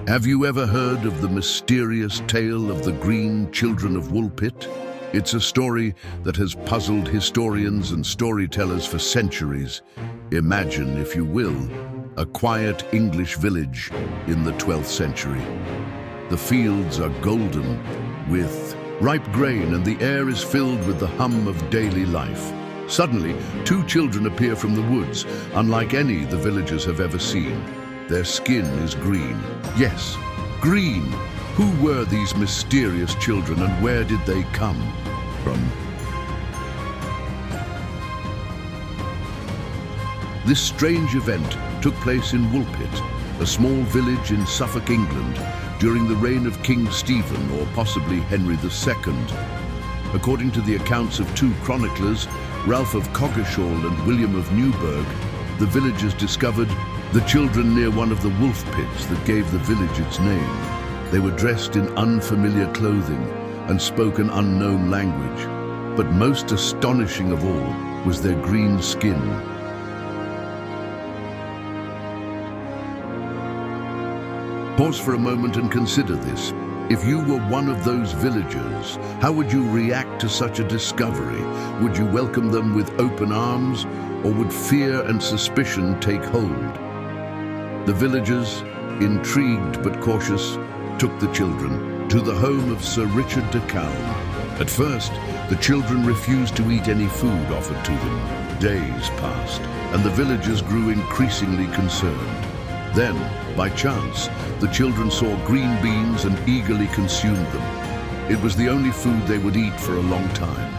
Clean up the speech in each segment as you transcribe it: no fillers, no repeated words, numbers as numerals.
Have you ever heard of the mysterious tale of the Green Children of Woolpit? It's a story that has puzzled historians and storytellers for centuries. Imagine, if you will, a quiet English village in the 12th century. The fields are golden with ripe grain and the air is filled with the hum of daily life. Suddenly, two children appear from the woods, unlike any the villagers have ever seen. Their skin is green. Yes, green. Who were these mysterious children and where did they come from? This strange event took place in Woolpit, a small village in Suffolk, England, during the reign of King Stephen, or possibly Henry II. According to the accounts of two chroniclers, Ralph of Coggeshall and William of Newburgh, the villagers discovered the children near one of the wolf pits that gave the village its name. They were dressed in unfamiliar clothing and spoke an unknown language, but most astonishing of all was their green skin. Pause for a moment and consider this. If you were one of those villagers, how would you react to such a discovery? Would you welcome them with open arms, or would fear and suspicion take hold? The villagers, intrigued but cautious, took the children to the home of Sir Richard de Calne. At first, the children refused to eat any food offered to them. Days passed, and the villagers grew increasingly concerned. Then, by chance, the children saw green beans and eagerly consumed them. It was the only food they would eat for a long time.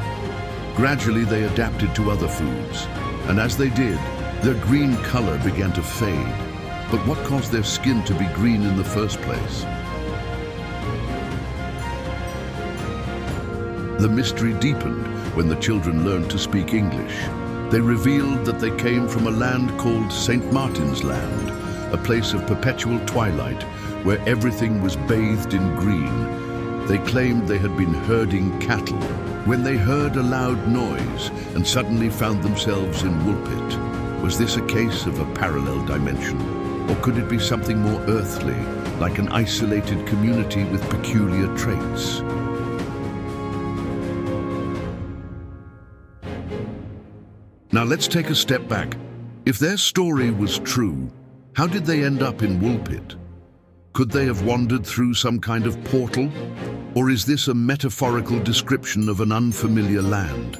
Gradually, they adapted to other foods, and as they did, their green color began to fade. But what caused their skin to be green in the first place? The mystery deepened when the children learned to speak English. They revealed that they came from a land called St. Martin's Land, a place of perpetual twilight where everything was bathed in green. They claimed they had been herding cattle when they heard a loud noise and suddenly found themselves in Woolpit. Was this a case of a parallel dimension? Or could it be something more earthly, like an isolated community with peculiar traits? Now let's take a step back. If their story was true, how did they end up in Woolpit? Could they have wandered through some kind of portal? Or is this a metaphorical description of an unfamiliar land?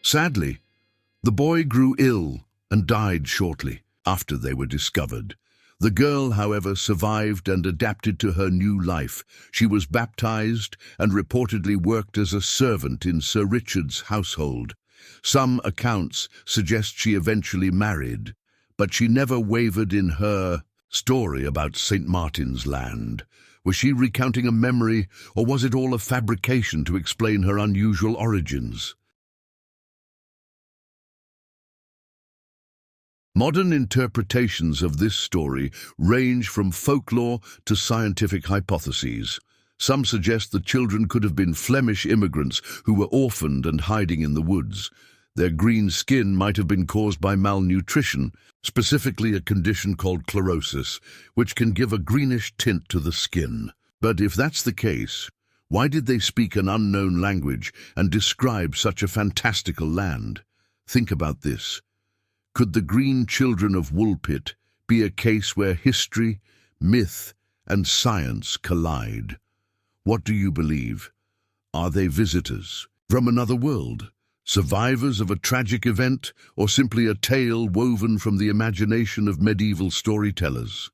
Sadly, the boy grew ill and died shortly after they were discovered. The girl, however, survived and adapted to her new life. She was baptized and reportedly worked as a servant in Sir Richard's household. Some accounts suggest she eventually married, but she never wavered in her story about St. Martin's Land. Was she recounting a memory, or was it all a fabrication to explain her unusual origins? Modern interpretations of this story range from folklore to scientific hypotheses. Some suggest the children could have been Flemish immigrants who were orphaned and hiding in the woods. Their green skin might have been caused by malnutrition, specifically a condition called chlorosis, which can give a greenish tint to the skin. But if that's the case, why did they speak an unknown language and describe such a fantastical land? Think about this. Could the Green Children of Woolpit be a case where history, myth, and science collide? What do you believe? Are they visitors from another world? Survivors of a tragic event, or simply a tale woven from the imagination of medieval storytellers?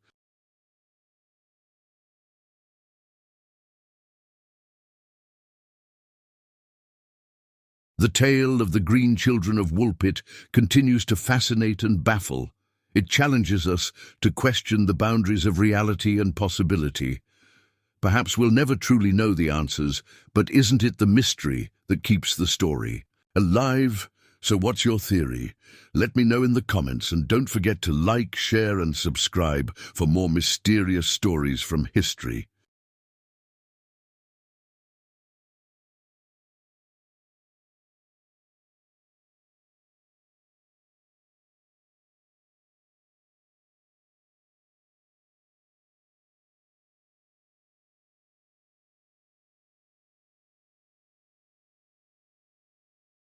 The tale of the Green Children of Woolpit continues to fascinate and baffle. It challenges us to question the boundaries of reality and possibility. Perhaps we'll never truly know the answers, but isn't it the mystery that keeps the story alive? So what's your theory? Let me know in the comments, and don't forget to like, share, and subscribe for more mysterious stories from history.